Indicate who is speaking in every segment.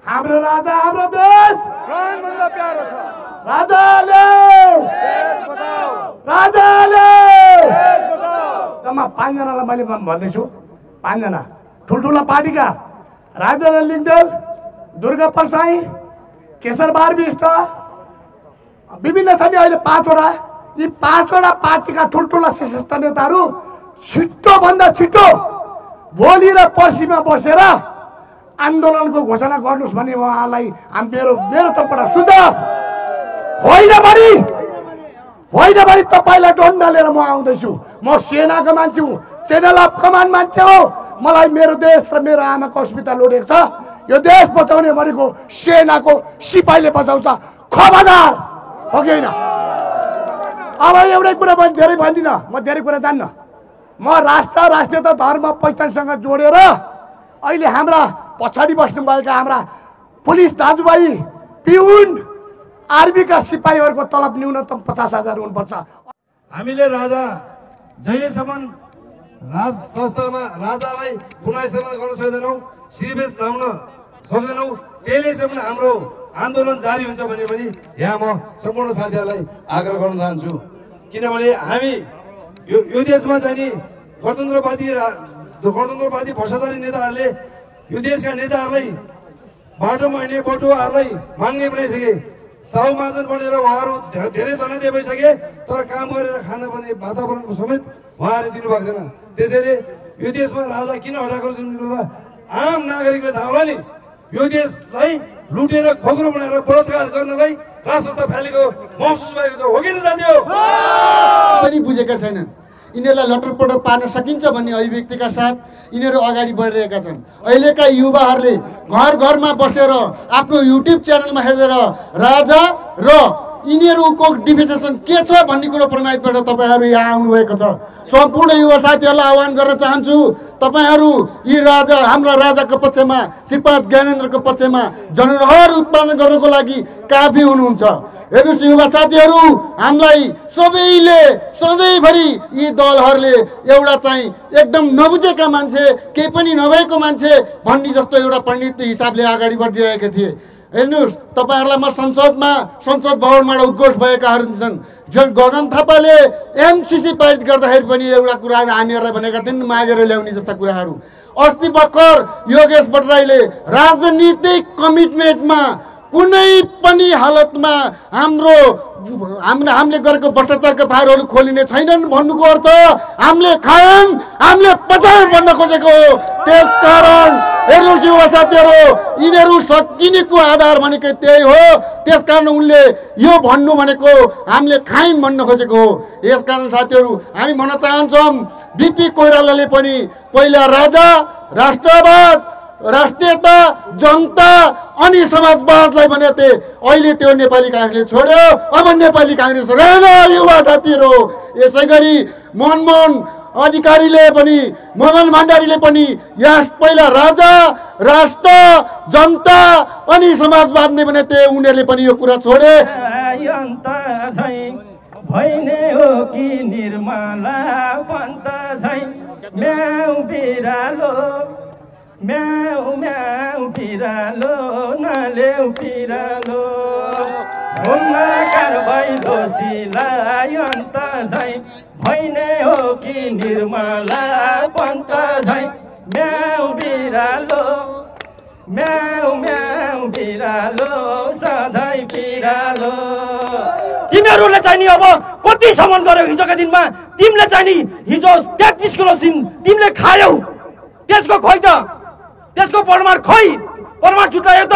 Speaker 1: हाम्रो राजा हाम्रो देश
Speaker 2: प्राणभन्दा प्यारो छ।
Speaker 1: राजाले
Speaker 2: देश बचाऊ,
Speaker 1: राजाले
Speaker 2: देश बचाऊ।
Speaker 1: जम्मा 5 जनालाई मैले भन्दैछु 5 जना ठुल्ठुला पार्टीका राजेन्द्र लिङ्गदेल, दुर्गा परसाई, केशर बारबिष्ट विभिन्न छ नि अहिले 5 वटा। यी 5 वटा पार्टीका ठुल्ठुला शीर्षस्थ नेताहरू छिटोभन्दा छिटो भोलि र पर्सिमा बसेर आन्दोलनको घोषणा गर्नुहोस् भन्ने उहाँलाई मेरो तर्फबाट सुझाव। होइन भने तपाईँलाई डन्डा लिएर म आउँदैछु। म सेनाको मान्छे हुँ, चेनल अफ कमान्ड मान्छे हो। मलाई मेरो देश र मेरो आमाको अस्मिता लोडेको छ। यो देश बचाउने भनेको सेनाको सिपाहीले बचाउँछ, खबरदार हो कि होइन? अब एउटै कुरा पनि धेरै भन्दिनँ, म धेरै कुरा जान्न। म राष्ट्रियता धर्म पहिचानसँग जोडेर अहिले हाम्रा पछाडि बस्नुभएका हाम्रा पुलिस दाजुभाइ, पिउन, आर्मीका सिपाहीहरूको तलब न्यूनतम 50,000 हुनुपर्छ।
Speaker 3: हामीले राजा जहिलेसम्म राज संस्थामा राजालाई गुनास्था गर्न सक्दैनौँ, श्रीवेश लाउन सक्दैनौँ, त्यसैसम्म हाम्रो आन्दोलन जारी हुन्छ भने पनि यहाँ म सम्पूर्ण साथीहरूलाई आग्रह गर्न चाहन्छु। किनभने हामी यो देशमा चाहिँ नि गणतन्त्रवादी भ्रष्टाचारी नेताहरूले यो देशका नेताहरूलाई बाटोमा हिँड्ने बटुवाहरूलाई माग्ने बनाइसके, साहु महाजन बनेर उहाँहरू धेरै धनदे भइसके, तर काम गरेर खान पर्ने वातावरणको समेत उहाँहरूले दिनुभएको छैन। त्यसैले यो देशमा राजा किन हटाएको छ भन्दा आम नागरिकले थाहा होला नि, यो देशलाई लुटेर खोक्रो बनाएर बलात्कार गर्नलाई राष्ट्रता फैलेको महसुस भएको छ, हो कि नजान्थ्यो
Speaker 4: पनि बुझेका छैनन्। यिनीहरूलाई लटरपटर पार्न सकिन्छ भन्ने अभिव्यक्तिका साथ यिनीहरू अगाडि बढिरहेका छन्। अहिलेका युवाहरूले घर घरमा बसेर आफ्नो युट्युब च्यानलमा हेरेर राजा र यिनीहरूको डिफिनेसन के छ भन्ने कुरो प्रमाणित गरेर तपाईँहरू यहाँ आउनुभएको छ। सम्पूर्ण युवा साथीहरूलाई आह्वान गर्न चाहन्छु, तपाईँहरू यी राजा हाम्रा राजाको पक्षमा, श्रीपाद ज्ञानेन्द्रको पक्षमा जनरहर उत्पादन गर्नको लागि काफी हुनुहुन्छ। हेर्नुहोस् युवा साथीहरू, हामीलाई सबैले सधैँभरि यी दलहरूले एउटा चाहिँ एकदम नबुझेका मान्छे, केही पनि नभएको मान्छे भन्ने जस्तो एउटा पंडित हिसाबले अगाडि बढिरहेका थिए। हेर्नुहोस्, तपाईँहरूलाई म संसद भवनबाट उद्घोष भएकाहरू छन्। गगन थापाले एमसीसी पारित गर्दाखेरि पनि एउटा कुरा हामीहरूलाई भनेका थिइन्, मागेर ल्याउने जस्ता कुराहरू। अस्ति भर्खर योगेश भट्टराईले राजनीतिक कमिटमेन्टमा कुनै पनि हालतमा हामीले गरेको भ्रष्टाचारका फाइलहरू खोलिने छैनन् भन्नुको अर्थ हामीले खायौँ, हामीले पचायौँ भन्न खोजेको हो। त्यसकारण हेर्नुहोस् युवा साथीहरू, यिनीहरू सकिनेको आधार भनेको त्यही हो। त्यसकारण उनले यो भन्नु भनेको हामीले खायौँ भन्न खोजेको हो। यसकारण साथीहरू, हामी भन्न चाहन्छौँ, बिपी कोइरालाले पनि पहिला राजा, राष्ट्रवाद, राष्ट्रियता, जनता अनि समाजवादलाई भनेको थिए। अहिले त्यो नेपाली काङ्ग्रेसले छोड्यो, अब नेपाली काङ्ग्रेस रहेन युवा साथीहरू। यसै गरी मनमोहन अधिकारीले पनि, मोहन भण्डारीले पनि यस पहिला राजा, राष्ट्र, जनता अनि समाजवाद नै भनेको थिए। उनीहरूले पनि यो कुरा छोडे।
Speaker 5: भइने हो कि निर्मला पन्त झै म्याउ बिरालो, म्याउ म्याउ बिरालो, नलेउ बिरालो, घुम्न कारबाही दोषीलाई अन्त झै भइने हो कि निर्मला पन्त झै म्याउ बिरालो, म्याउ म्याउ बिरालो, सधैँ बिरालो। तिमीहरूले चाहिँ नि अब कति सम्मान गर्यौ हिजोका दिनमा? तिमीले चाहिँ नि हिजो 33 किलो सिन तिमीले खायौ, त्यसको खोइ त, त्यसको प्रमाण खोइ, प्रमाण छुट्यायो त?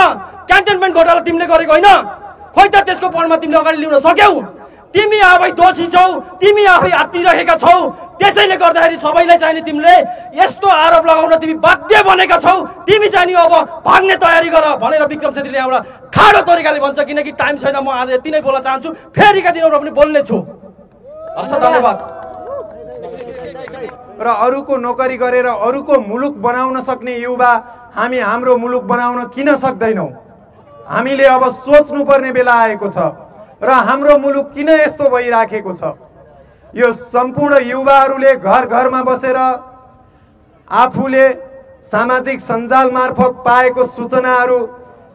Speaker 5: क्यान्टनमेन्ट घोटाला तिमीले गरेको होइन, खोइ त त्यसको प्रमाण तिमीले अगाडि ल्याउन सक्यौ? तिमी आफै दोषी छौ, तिमी आफै हात्तिरहेका छौ। त्यसैले गर्दाखेरि सबैलाई चाहिँ नि तिमीले यस्तो आरोप लगाउन तिमी बाध्य बनेका छौ। तिमी चाहिँ नि अब भाग्ने तयारी गर भनेर विक्रम छेत्रीले एउटा खाडो तरिकाले भन्छ। किनकि टाइम छैन, म आज यति नै बोल्न चाहन्छु, फेरिका दिनहरुमा पनि बोल्ने छु। हस्, धन्यवाद।
Speaker 2: र अरूको नोकरी गरेर अरूको मुलुक बनाउन सक्ने युवा हामी हाम्रो मुलुक बनाउन किन सक्दैनौँ? हामीले अब सोच्नुपर्ने बेला आएको छ। र हाम्रो मुलुक किन यस्तो भइराखेको छ? यो सम्पूर्ण युवाहरूले घर घरमा बसेर आफूले सामाजिक सञ्जाल मार्फत पाएको सूचनाहरू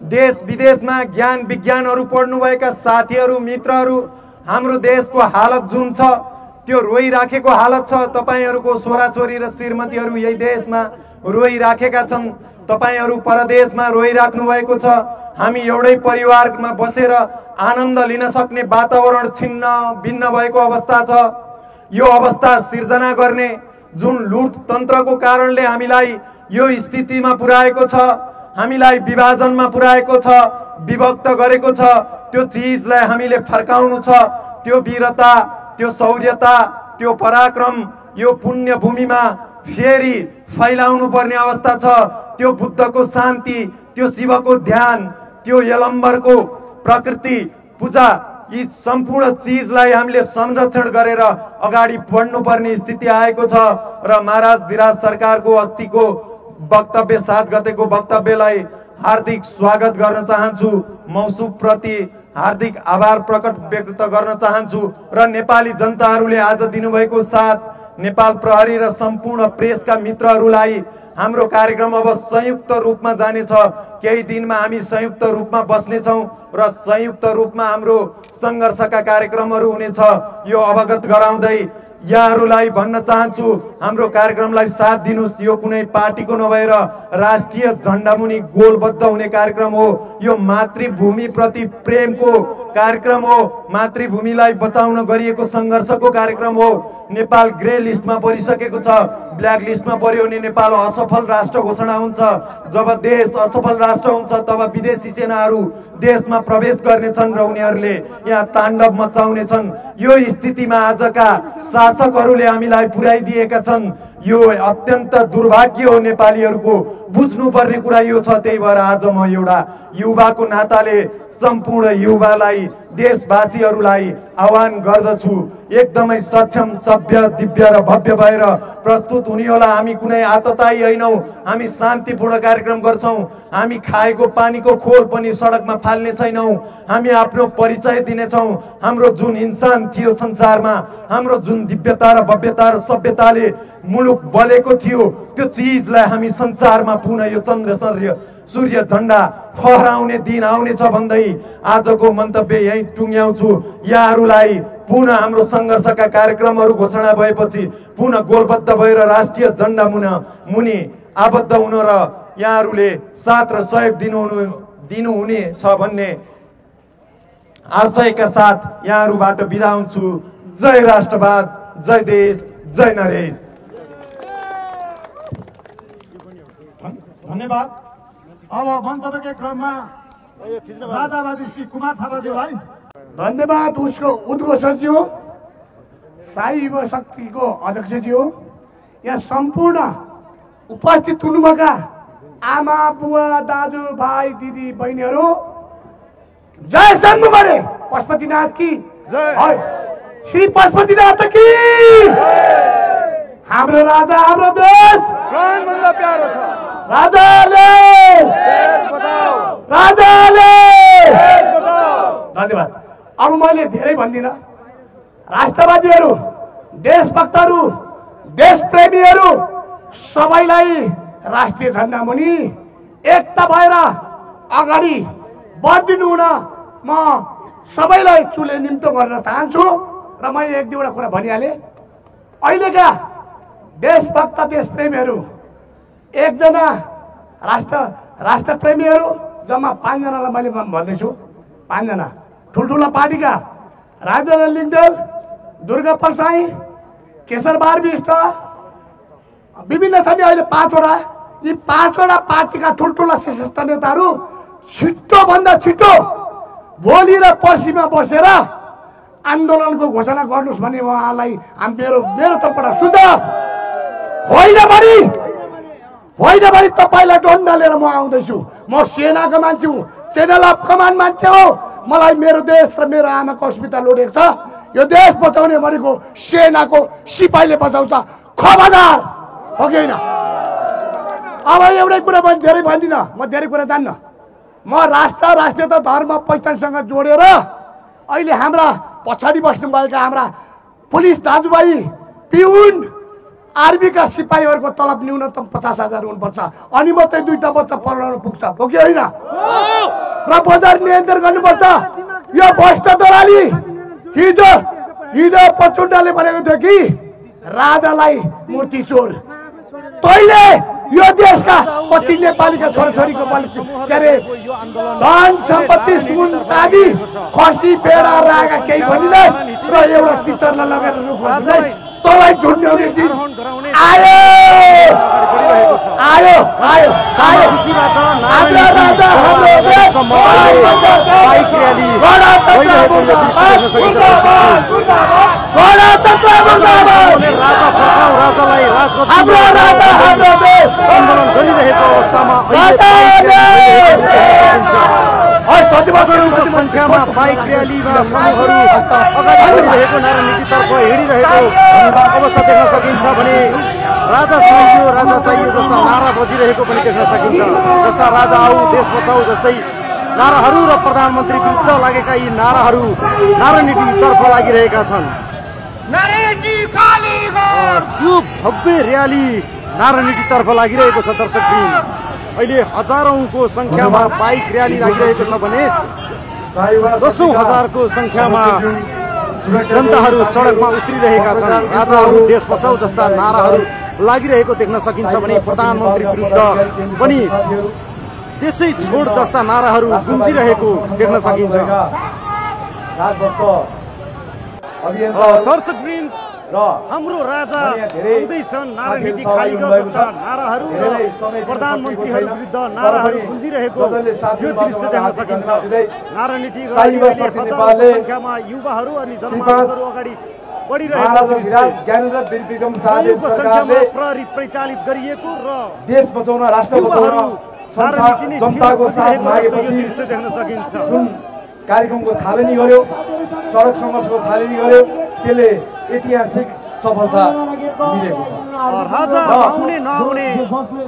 Speaker 2: देश विदेशमा ज्ञान विज्ञानहरू पढ्नुभएका साथीहरू मित्रहरू हाम्रो देशको हालत जुन छ त्यो रोइराखेको हालत छ। तपाईहरूको छोराछोरी र श्रीमतीहरू यही देशमा रोइराखेका छन्, तपाईहरू परदेशमा रोइराख्नु भएको छ। हामी एउटै परिवारमा बसेर आनन्द लिन सक्ने वातावरण छिन्न भिन्न भएको अवस्था छ। यो अवस्था सिर्जना गर्ने जुन लुट तन्त्रको कारणले हामीलाई यो स्थितिमा पुर्याएको छ, हामीलाई विभाजनमा पुर्याएको छ, विभक्त गरेको छ, त्यो चिजलाई हामीले फर्काउनु छ। त्यो वीरता, त्यो शौर्यता, त्यो पराक्रम यो पुण्य भूमिमा फेरि फैलाउनु पर्ने अवस्था छ। त्यो बुद्धको शान्ति, त्यो शिवको ध्यान, त्यो यलम्बरको प्रकृति पूजा, यी सम्पूर्ण चिजलाई हामीले संरक्षण गरेर अगाडि बढ्नुपर्ने स्थिति आएको छ। र महाराज धिराज सरकारको अस्तिको वक्तव्य 7 गतेको वक्तव्यलाई हार्दिक स्वागत गर्न चाहन्छु। मौसुफ प्रति हार्दिक आभार प्रकट व्यक्त गर्न चाहन्छु र नेपाली जनताहरूले आज दिनुभएको साथ नेपाल प्रहरी र सम्पूर्ण प्रेसका मित्रहरूलाई हाम्रो कार्यक्रम अब संयुक्त रूपमा जानेछ। केही दिनमा हामी संयुक्त रूपमा बस्नेछौँ र संयुक्त रूपमा हाम्रो संघर्षका कार्यक्रमहरू हुनेछ। यो अवगत गराउँदै यहाँहरूलाई भन्न चाहन्छु, हाम्रो कार्यक्रमलाई साथ दिनुस्। यो कुनै पार्टीको नभएर राष्ट्रिय झण्डामुनि गोलबद्ध हुने कार्यक्रम हो। यो मातृभूमि प्रति प्रेमको कार्यक्रम हो, मातृभूमिलाई बचाउन गरिएको सङ्घर्षको कार्यक्रम हो। नेपाल ग्रे लिस्टमा परिसकेको छ, ब्ल्याक लिस्टमा पर्यो भने नेपाल असफल राष्ट्र घोषणा हुन्छ। जब देश असफल राष्ट्र हुन्छ तब विदेशी सेनाहरू देशमा प्रवेश गर्नेछन् र उनीहरूले यहाँ ताण्डव मचाउनेछन्। यो स्थितिमा आजका शासकहरूले हामीलाई पुर्याइदिएका छन्। यो अत्यन्त दुर्भाग्य हो नेपालीहरूको, बुझ्नुपर्ने कुरा यो छ। त्यही भएर आज म एउटा युवाको नाताले सम्पूर्ण युवालाई, देशवासीहरूलाई आह्वान गर्दछु, एकदमै सक्षम, सभ्य, दिव्य र भव्य भएर प्रस्तुत हुने होला। हामी कुनै आततायी होइनौँ, हामी शान्तिपूर्ण कार्यक्रम गर्छौँ। हामी खाएको पानीको खोल पनि सडकमा फाल्ने छैनौँ। हामी आफ्नो परिचय दिनेछौँ। हाम्रो जुन इन्सान थियो संसारमा, हाम्रो जुन दिव्यता र भव्यता र सभ्यताले मुलुक बलेको थियो, त्यो चिजलाई हामी संसारमा पुनः यो चन्द्र सूर्य झण्डा फहराउने दिन आउनेछ भन्दै आजको मन्तव्य यही टुङ्ग्याउँछु। यहाँहरूलाई पुनः हाम्रो सङ्घर्षका कार्यक्रमहरू घोषणा भएपछि पुनः गोलबद्ध भएर राष्ट्रिय झण्डा मुनि आबद्ध हुन र यहाँहरूले साथ र सहयोग दिनुहुनेछ भन्ने आशयका साथ यहाँहरूबाट बिदा हुन्छु। जय राष्ट्रवाद, जय देश, जय नरेश।
Speaker 1: धन्यवाद। अब मन्तव्यका क्रममा राजावादी श्री कुमार थापाज्यूलाई धन्यवाद। उसको उद्घोषकज्यू, साई युवा शक्तिको अध्यक्षज्यू, यहाँ सम्पूर्ण उपस्थित हुनुभएका आमा बुवा दाजु भाइ दिदी बहिनीहरू, जय शम्भुबारे पशुपतिनाथ की जय, श्री पशुपतिनाथ की। हाम्रो राजा, हाम्रो देश
Speaker 2: प्राणभन्दा प्यारो छ।
Speaker 1: राजाले धन्यवाद। अब मैले धेरै भन्दिनँ। राष्ट्रवादीहरू, देशभक्तहरू, देशप्रेमीहरू सबैलाई राष्ट्रिय झण्डा मुनि एकता भएर अगाडि बढिदिनु हुन म सबैलाई चुले निम्तो गर्न चाहन्छु। र मैले एक दुईवटा कुरा भनिहालेँ। अहिलेका देशभक्त देशप्रेमीहरू, एकजना राष्ट्रप्रेमीहरू, जम्मा 5 जनालाई मैले भन्दैछु। 5 जना ठुल्ठुला पार्टीका राजेन्द्र लिङ्गदेल, दुर्गा परसाई, केशर बारबिष्ट, विभिन्न छन् अहिले 5 वटा। यी 5 वटा पार्टीका ठुल्ठुला शीर्षस्थ नेताहरू छिट्टोभन्दा छिट्टो भोलि र पर्सिमा बसेर आन्दोलनको घोषणा गर्नुहोस् भन्ने उहाँलाई मेरो तर्फबाट सुझाव। होइन भने तपाईँलाई डन्डा लिएर म आउँदैछु। म सेनाको मान्छे हुँ, चेनल अफ कमान्ड मान्छे हो। मलाई मेरो देश र मेरो आमाको अस्मिता लुटेको छ। यो देश बचाउने भनेको सेनाको सिपाहीले बचाउँछ, खबरदार हो कि होइन? अब एउटै कुरा धेरै भन्दिनँ, म धेरै कुरा जान्न। म राष्ट्रियता धर्म पहिचानसँग जोडेर अहिले हाम्रा पछाडि बस्नुभएका हाम्रा पुलिस दाजुभाइ, पिउन, आर्मीका सिपाहीहरूको तलब न्यूनतम 50,000 हुनुपर्छ, अनि मात्रै 2टा बच्चा पढाउन पुग्छ, हो कि होइन? र बजार नियन्त्रण गर्नुपर्छ। यो भ्रष्ट दलाली हिजो पचुण्डाले भनेको थियो कि राजालाई मूर्ति चोर। तैले यो देशका कति नेपालीका छोराछोरीको के अरे धन सम्पत्ति सुन चाँदी खसी बेडा रागा केही भनिँदै र एउटा टिचरलाई लगेर रुख्दै तँलाई झुन्ड्याउने दिन आयो आयो आयो आयो। हाम्रो राजा हाम्रो देश हाम्रो राजा हाम्रो देश
Speaker 6: आन्दोलन गरिरहेको अवस्थामा संख्यामा बाइक र्यालीमा समूहहरू अगाडि बढिरहेको नारा नीतितर्फ हिँडिरहेको अवस्था देख्न सकिन्छ भने राजा चाहियो जस्ता नारा बजिरहेको पनि देख्न सकिन्छ। जस्ता राजा आऊ देश बचाऊ जस्तै नाराहरू र प्रधानमन्त्री विरुद्ध लागेका यी नाराहरू नारा नीतितर्फ लागिरहेका छन्। यो भव्य र्याली नारा नीतितर्फ लागिरहेको छ। दर्शकवृन्द अहिले हजारौंको संख्यामा बाइक र्याली लागिरहेको छ भने दशौं हजारको संख्यामा जनताहरू सडकमा उत्रिरहेका छन्। राजाहरू देश बचाऊ जस्ता नाराहरू लागिरहेको देख्न सकिन्छ भने प्रधानमन्त्री विरुद्ध पनि देशै छोड जस्ता नाराहरू गुन्जिरहेको देख्न सकिन्छ। दर्शकवृन्द हाम्रो राजा आउँदैछन् नारा नीति खाली गर जस्ता नाराहरू र प्रधानमन्त्रीहरू विरुद्ध नाराहरू गुन्जिरहेको यो दृश्य देख्न सकिन्छ। नारा नीति संख्यामा युवाहरू अनि जनमानसहरू अगाडि बढिरहेको संख्यामा प्रहरी परिचालित गरिएको र
Speaker 7: देश बचाउन राष्ट्र बचाउन जनताको साथ मागेपछि
Speaker 6: दृश्य देख्न सकिन्छ।
Speaker 7: जुन कार्यक्रमको थालनी गर्यो सडक सङ्घर्षको थालनी गर्यो त्यसले ऐतिहासिक सफलता मिलेको छ।
Speaker 6: राजा आउने नआउने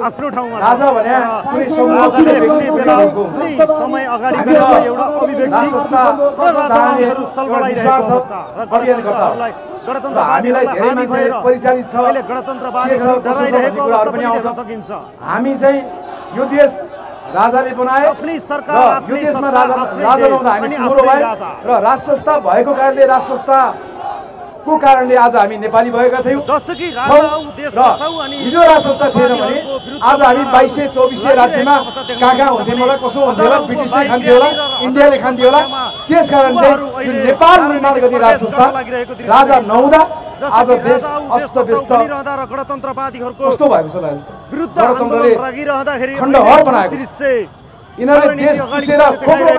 Speaker 6: आफ्नो ठाउँमा
Speaker 7: राजा भने कुनै
Speaker 6: समय अगाडि गरेको एउटा अभिव्यक्ति राजाहरू सल्बलाइरहेको अवस्था र गणतन्त्रवादीहरूलाई हानि भएर
Speaker 7: परिचालित छ।
Speaker 6: अहिले गणतन्त्रवादीहरू डराइरहेको अवस्था पनि देख्न सकिन्छ।
Speaker 7: हामी चाहिँ यो देश राजाले बनाए
Speaker 6: आफ्नै सरकार
Speaker 7: यो देशमा राजा ल्याउँदा हामी ठुलो भए र राष्ट्रसंस्था भएको कारणले राष्ट्रसंस्थाको कारणले आज हामी नेपाली भएका थियौँ।
Speaker 6: जस्तो कि
Speaker 7: हिजो राष्ट्रसंस्था थिएन भने आज हामी 2200-2400 राज्यमा कहाँ हुन्थ्यौँ होला कसो हुन्थ्यो होला ब्रिटिसले खान्थ्यो होला इन्डियाले खान्थ्यो होला। त्यस कारण चाहिँ यो नेपाल निर्माण गर्ने राष्ट्रसंस्था राजा नहुँदा आज देश अस्तव्यस्त
Speaker 6: गणतन्त्रवादीहरूको
Speaker 7: कस्तो भएको छ
Speaker 6: विरुद्ध आन्दोलन लागिरहँदाखेरि
Speaker 7: खण्डहर बनाएको। यिनीहरूले देश चुसेर खोक्रो